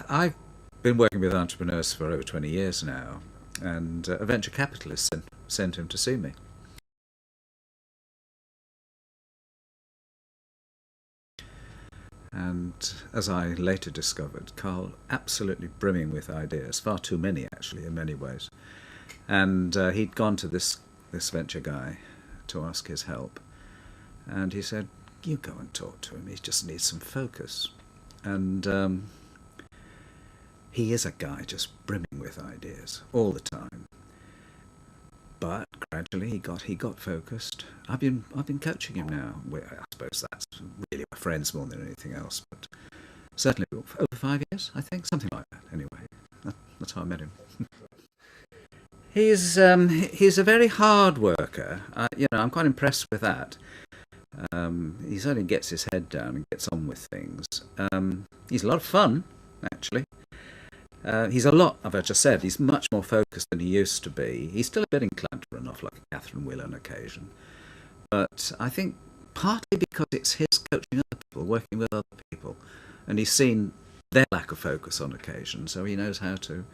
I've been working with entrepreneurs for over 20 years now, and a venture capitalist sent him to see me. And as I later discovered, Carl absolutely brimming with ideas, far too many actually in many ways. And he'd gone to this venture guy to ask his help, and he said, "You go and talk to him. He just needs some focus." And he is a guy just brimming with ideas all the time. But gradually he got focused. I've been coaching him now. I suppose that's really my friends more than anything else. But certainly over 5 years, I think, something like that. Anyway, that's how I met him. He's a very hard worker. I'm quite impressed with that. He certainly gets his head down and gets on with things. He's a lot of fun, actually. He's a lot, as I just said, he's much more focused than he used to be. He's still a bit inclined to run off like a Catherine Wheel on occasion. But I think partly because it's his coaching other people, working with other people, and he's seen their lack of focus on occasion, so he knows how to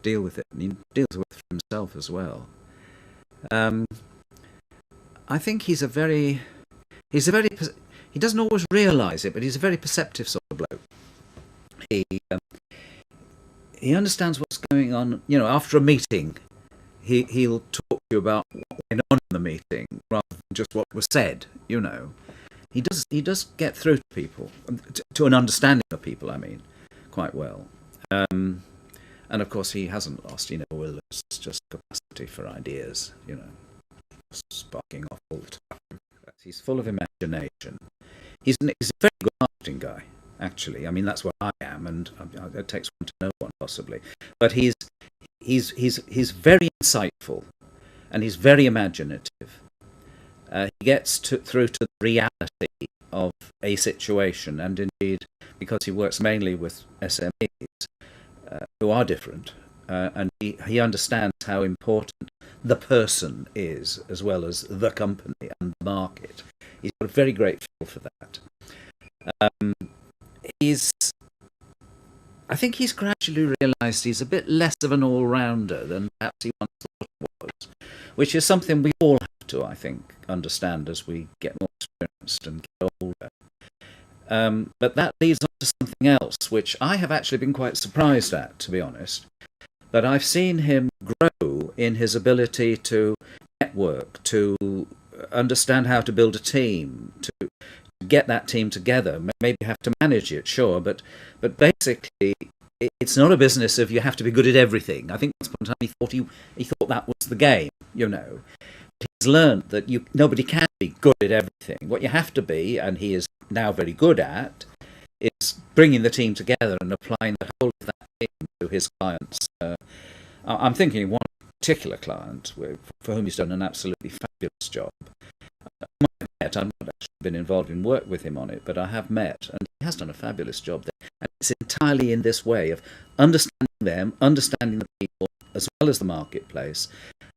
deal with it, and he deals with it for himself as well. I think he doesn't always realise it, but he's a very perceptive sort of bloke. He understands what's going on. After a meeting, he'll talk to you about what went on in the meeting rather than just what was said. He does get through to people, to an understanding of people. I mean, quite well. And of course, he hasn't lost. Will's just capacity for ideas. Sparking off all the time. He's full of imagination. He's a very good marketing guy. Actually, I mean that's what I am, and it takes one to know one possibly. But he's very insightful, and he's very imaginative. He gets through to the reality of a situation, and indeed, because he works mainly with SMEs who are different, and he understands how important the person is as well as the company and the market. He's got a very great feel for that. I think he's gradually realised he's a bit less of an all-rounder than perhaps he once thought he was, which is something we all have to, I think, understand as we get more experienced and get older. But that leads on to something else, which I have actually been quite surprised at, to be honest. That I've seen him grow in his ability to network, to understand how to build a team, to get that team together. Maybe you have to manage it, sure, but basically it's not a business of you have to be good at everything. I think once upon a time he thought that was the game. He's learned that nobody can be good at everything. What you have to be, and he is now very good at, is bringing the team together and applying the whole of that team to his clients. I'm thinking of one particular client for whom he's done an absolutely fabulous job. I've not actually been involved in work with him on it, but I have met, and he has done a fabulous job there. And it's entirely in this way of understanding them, understanding the people, as well as the marketplace,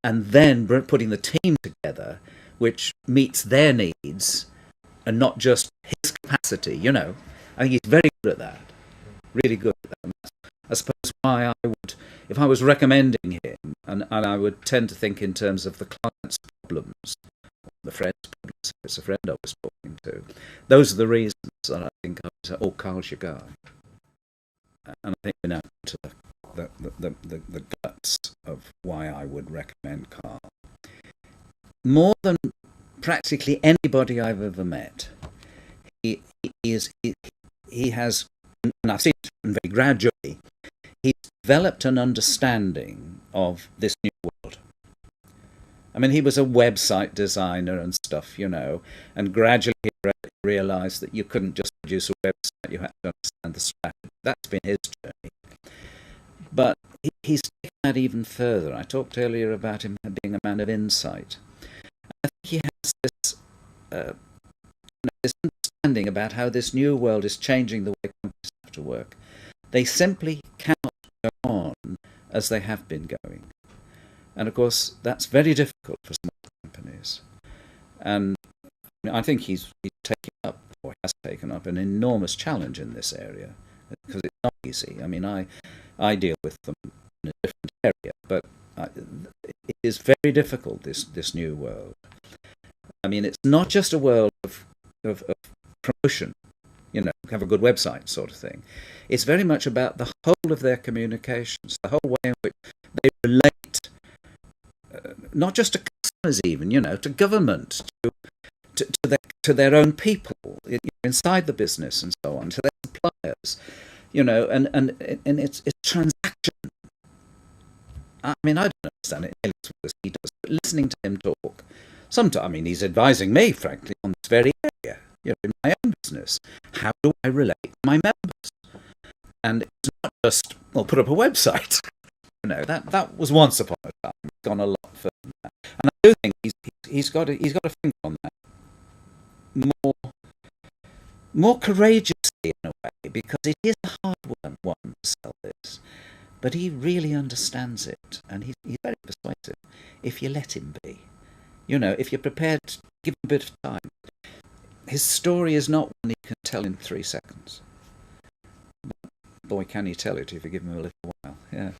and then putting the team together, which meets their needs, and not just his capacity. I think he's very good at that, really good at that. And that's, I suppose, why I would, if I was recommending him, and I would tend to think in terms of the client's problems, the friend's problems, if it's a friend I was talking to. Those are the reasons that I think I was, Carl's your guy. And I think we're now to the guts of why I would recommend Carl. More than practically anybody I've ever met, he has, and I've seen it very gradually, he's developed an understanding of this new world. I mean, he was a website designer and stuff, and gradually he realised that you couldn't just produce a website, you had to understand the strategy. That's been his journey. But he's taken that even further. I talked earlier about him being a man of insight. I think he has this understanding about how this new world is changing the way companies have to work. They simply cannot go on as they have been going. And of course, that's very difficult for small companies. And I think he's taken up, or has taken up, an enormous challenge in this area, because it's not easy. I mean, I deal with them in a different area, but it is very difficult, this new world. I mean, it's not just a world of promotion, have a good website sort of thing. It's very much about the whole of their communications, the whole way in which they relate, not just to customers even, to government, to their own people inside the business and so on, to their suppliers, and it's transaction. I mean, I don't understand it nearly as well as he does, but listening to him talk, sometimes, I mean, he's advising me, frankly, on this very area, in my own business. How do I relate to my members? And it's not just, well, put up a website. That was once upon a time. It's gone a lot further than that. And I do think he's got a finger on that more courageously in a way, because it is a hard one to sell this. But he really understands it, and he's very persuasive if you let him be. If you're prepared to give him a bit of time. His story is not one he can tell in 3 seconds. But boy, can he tell it if you give him a little while. Yeah.